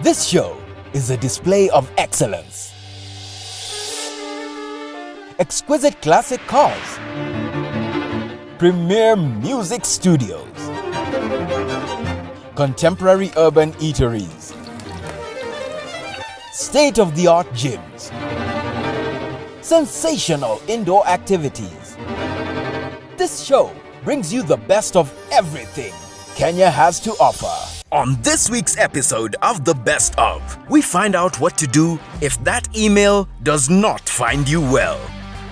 This show is a display of excellence. Exquisite classic cars, premier music studios, contemporary urban eateries, state-of-the-art gyms, sensational indoor activities. This show brings you the best of everything Kenya has to offer. On this week's episode of The Best Of, we find out what to do if that email does not find you well.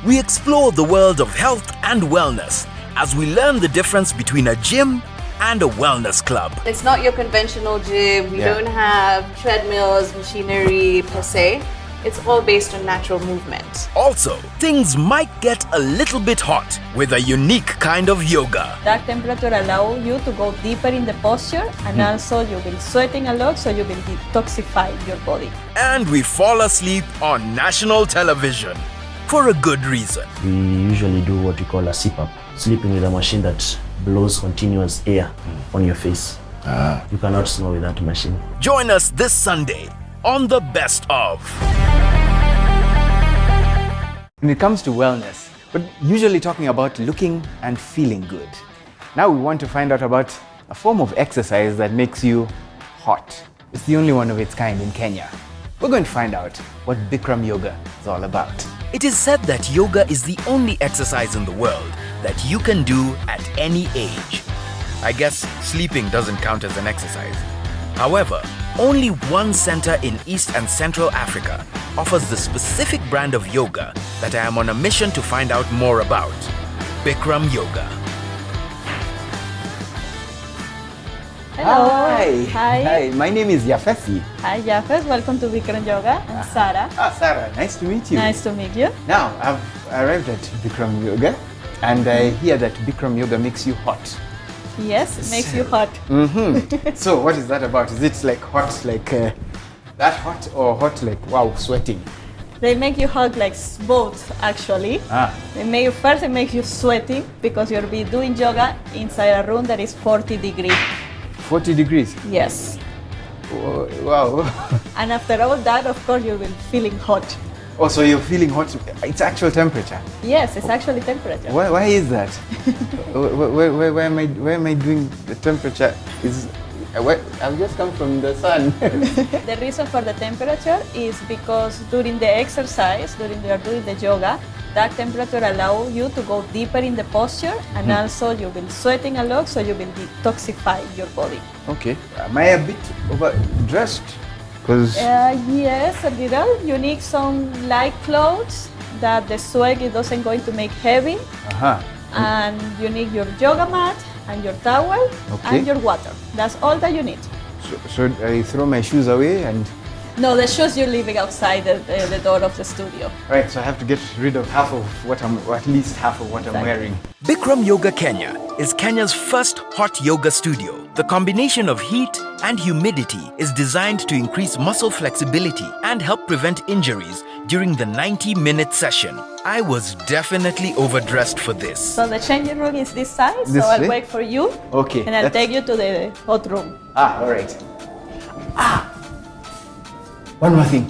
We explore the world of health and wellness as we learn the difference between a gym and a wellness club. It's not your conventional gym. We don't have treadmills, machinery per se. It's all based on natural movement. Also, things might get a little bit hot with a unique kind of yoga. That temperature allows you to go deeper in the posture, and also you will sweating a lot, so you will detoxify your body. And we fall asleep on national television for a good reason. We usually do what we call a CPAP, sleeping with a machine that blows continuous air on your face. You cannot snore with that machine. Join us this Sunday on The Best Of. When it comes to wellness, we're usually talking about looking and feeling good. Now we want to find out about a form of exercise that makes you hot. It's the only one of its kind in Kenya. We're going to find out what Bikram Yoga is all about. It is said that yoga is the only exercise in the world that you can do at any age. I guess sleeping doesn't count as an exercise. However, only one center in East and Central Africa offers the specific brand of yoga that I am on a mission to find out more about: Bikram Yoga. Hello. Hi. Hi. My name is Yafesi. Hi, Jafes. Welcome to Bikram Yoga. I'm Sarah. Sarah, nice to meet you. Nice to meet you. Now, I've arrived at Bikram Yoga, and I hear that Bikram Yoga makes you hot. Yes, it makes you hot. So what is that about? Is it like hot, like that hot, or hot like, wow, sweating? They make you hot like both, actually. They make you sweating because you'll be doing yoga inside a room that is 40 degrees. 40 degrees? Yes. Oh, wow. And after all that, of course, you will be feeling hot. Oh, so you're feeling hot? It's actual temperature? Yes, it's actually temperature. Why is that? where am I doing the temperature? I've just come from the sun. The reason for the temperature is because during the exercise, during you're doing the yoga, that temperature allows you to go deeper in the posture, and also you will sweating a lot, so you will detoxify your body. Okay. Am I a bit overdressed? Yes, a little. You need some light clothes that the sweat it doesn't going to make heavy. And you need your yoga mat and your towel and your water. That's all that you need. So I throw my shoes away and... No, the shoes you're leaving outside the door of the studio. Right, so I have to get rid of half of what or at least half of what I'm wearing. Bikram Yoga Kenya is Kenya's first hot yoga studio. The combination of heat and humidity is designed to increase muscle flexibility and help prevent injuries during the 90-minute session. I was definitely overdressed for this. So the changing room is this side, so I'll wait for you. Okay. And I'll take you to the hot room. All right. One more thing.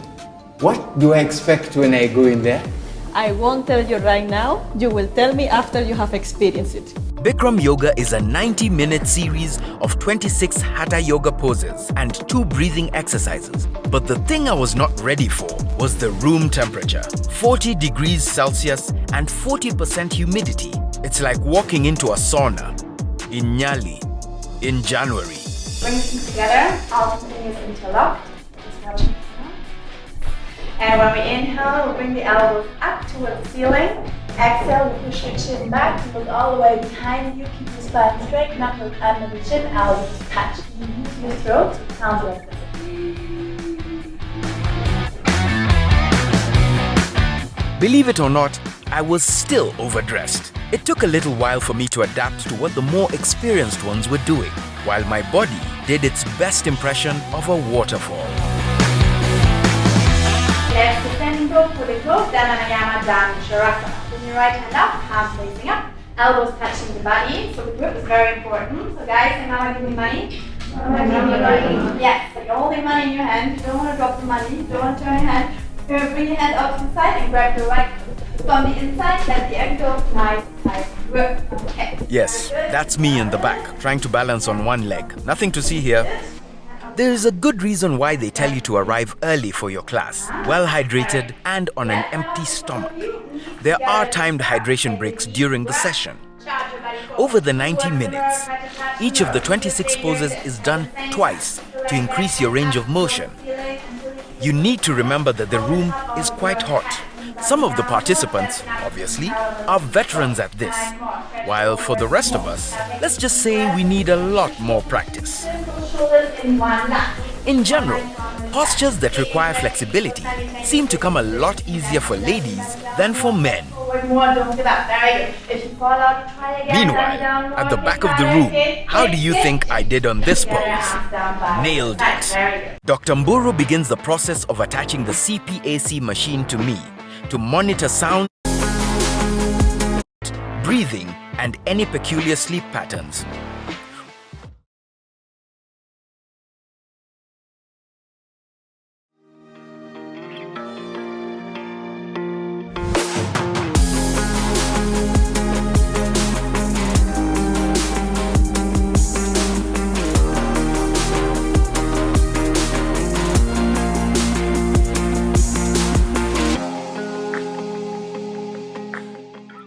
What do I expect when I go in there? I won't tell you right now. You will tell me after you have experienced it. Bikram Yoga is a 90-minute series of 26 Hatha Yoga poses and 2 breathing exercises. But the thing I was not ready for was the room temperature. 40 degrees Celsius and 40% humidity. It's like walking into a sauna in Nyali in January. Bring the feet together, all the fingers interlocked. And when we inhale, we'll bring the elbows up towards the ceiling. Exhale, we'll push your chin back, look all the way behind you, keep your spine straight, knuckles under the chin, elbows touch. Use your throat, it sounds like this. Believe it or not, I was still overdressed. It took a little while for me to adapt to what the more experienced ones were doing, while my body did its best impression of a waterfall. Left descending dog, fully closed, Dhananayama Dhan Shavasana. Bring your right hand up, palms facing up, elbows touching the body. So the grip is very important. So guys, I'm now giving money. Yes, so you're holding money in your hand. You don't want to drop the money. You don't want to turn your hand. You're going to bring your hand out to the side and grab the right from the inside. Let the ankle nice, tight. Okay. Yes, that's me in the back, trying to balance on one leg. Nothing to see here. There is a good reason why they tell you to arrive early for your class, well hydrated and on an empty stomach. There are timed hydration breaks during the session. Over the 90 minutes, each of the 26 poses is done twice to increase your range of motion. You need to remember that the room is quite hot. Some of the participants, obviously, are veterans at this, while for the rest of us, let's just say we need a lot more practice. In general, postures that require flexibility seem to come a lot easier for ladies than for men. Meanwhile, at the back of the room, how do you think I did on this pose? Nailed it. Dr. Mburu begins the process of attaching the CPAC machine to me to monitor sound, breathing, and any peculiar sleep patterns.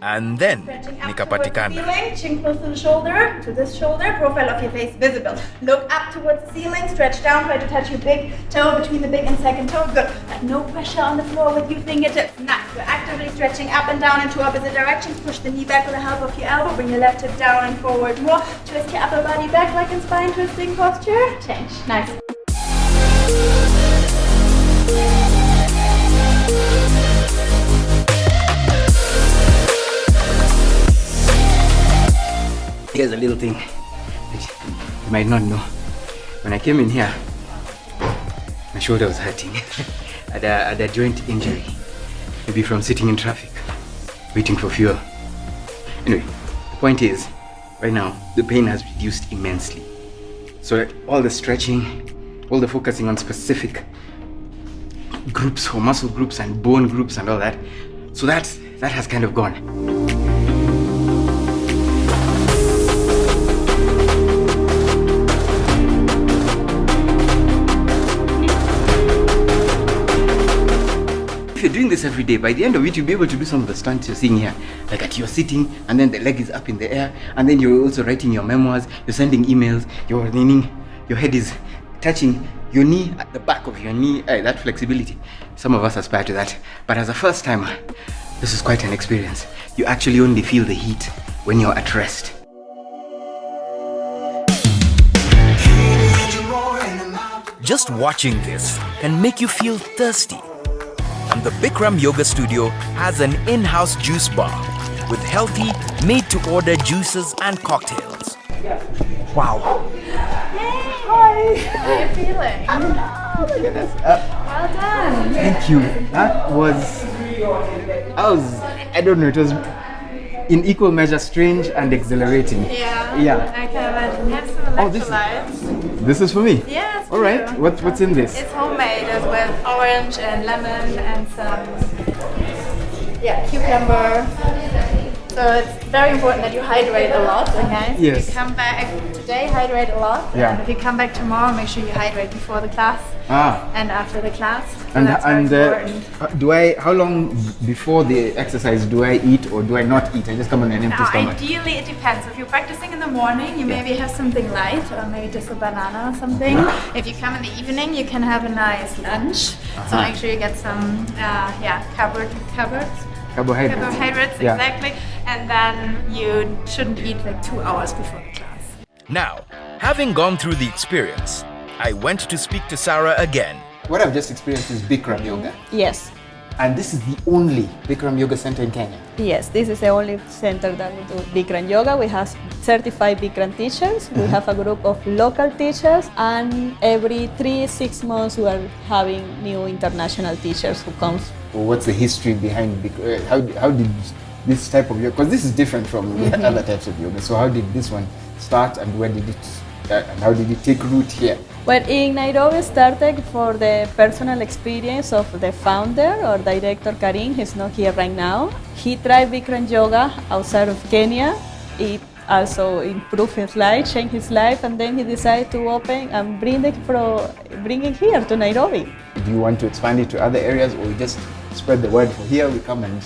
And then, nikapatikana. Chin close to the shoulder, to this shoulder, profile of your face visible. Look up towards the ceiling, stretch down, try to touch your big toe between the big and second toe. Good. But no pressure on the floor with your fingertips. Nice. You're actively stretching up and down into opposite directions. Push the knee back with the help of your elbow. Bring your left hip down and forward more. Twist your upper body back like in spine twisting posture. Change. Nice. Here's a little thing that you might not know. When I came in here, my shoulder was hurting. I had a joint injury, maybe from sitting in traffic, waiting for fuel. Anyway, the point is, right now, the pain has reduced immensely. So all the stretching, all the focusing on specific groups or muscle groups and bone groups and all that, so that has kind of gone. If you're doing this every day, by the end of it, you'll be able to do some of the stunts you're seeing here. Like you're sitting, and then the leg is up in the air, and then you're also writing your memoirs, you're sending emails, you're leaning, your head is touching your knee at the back of your knee. That flexibility. Some of us aspire to that. But as a first timer, this is quite an experience. You actually only feel the heat when you're at rest. Just watching this can make you feel thirsty. And the Bikram Yoga Studio has an in-house juice bar with healthy, made-to-order juices and cocktails. Wow. How are you feeling? Oh my goodness. Well done. Thank you. That was, I don't know, it was in equal measure strange and exhilarating. Yeah. I can imagine. Have some electrolytes. This is for me? Yes. All right. What's in this? It's homemade. It's with orange and lemon and some cucumber. So it's very important that you hydrate a lot, okay? Yes. If you come back today, hydrate a lot. Yeah. And if you come back tomorrow, make sure you hydrate before the class and after the class. So that's very important. How long before the exercise do I eat or do I not eat? I just come on an empty stomach. Ideally, it depends. If you're practicing in the morning, you maybe have something light, or maybe just a banana or something. If you come in the evening, you can have a nice lunch. So make sure you get some, carbohydrates, exactly. And then you shouldn't eat like 2 hours before the class. Now, having gone through the experience, I went to speak to Sarah again. What I've just experienced is Bikram Yoga. Yes. And this is the only Bikram Yoga center in Kenya. Yes, this is the only center that we do Bikram Yoga. We have certified Bikram teachers. We have a group of local teachers, and every 3-6 months we are having new international teachers who come. Well, what's the history behind Bikram? How did this type of yoga, because this is different from other types of yoga, so how did this one start and where did it And how did it take root here? Well, in Nairobi started for the personal experience of the founder or director Karim. He's not here right now. He tried Bikram Yoga outside of Kenya. It also improved his life, changed his life, and then he decided to open and bring it here to Nairobi. Do you want to expand it to other areas, or you just spread the word for here, we come and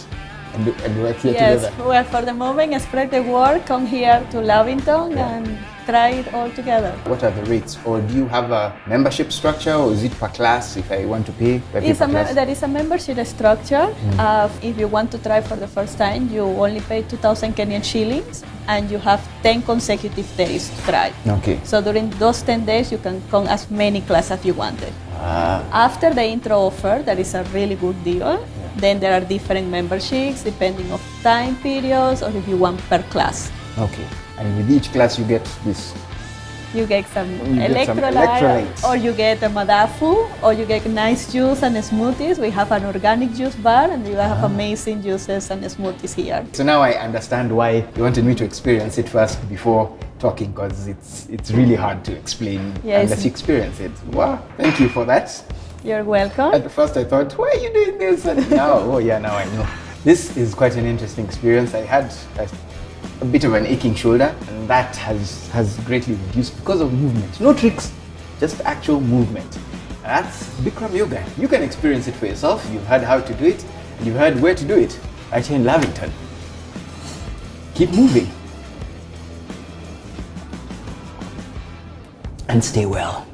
work here Yes, together? well, for the moment, spread the word, come here to Lavington and try it all together. What are the rates? Or do you have a membership structure, or is it per class if I want to pay? There is a membership structure. If you want to try for the first time, you only pay 2,000 Kenyan shillings and you have 10 consecutive days to try. Okay. So during those 10 days, you can come as many classes as you wanted. After the intro offer, that is a really good deal. Then there are different memberships depending on time periods or if you want per class. Okay. And with each class you get this. You get some get some electrolytes, electrolytes. or you get a madafu, or you get nice juice and smoothies. We have an organic juice bar and you have amazing juices and smoothies here. So now I understand why you wanted me to experience it first before talking, because it's really hard to explain Yes. unless you experience it. Wow, thank you for that. You're welcome. At first I thought, why are you doing this? And now, now I know. This is quite an interesting experience. I had a bit of an aching shoulder, and that has greatly reduced because of movement. No tricks, just actual movement. And that's Bikram Yoga. You can experience it for yourself. You've heard how to do it, and you've heard where to do it. Right here in Lavington. Keep moving. And stay well.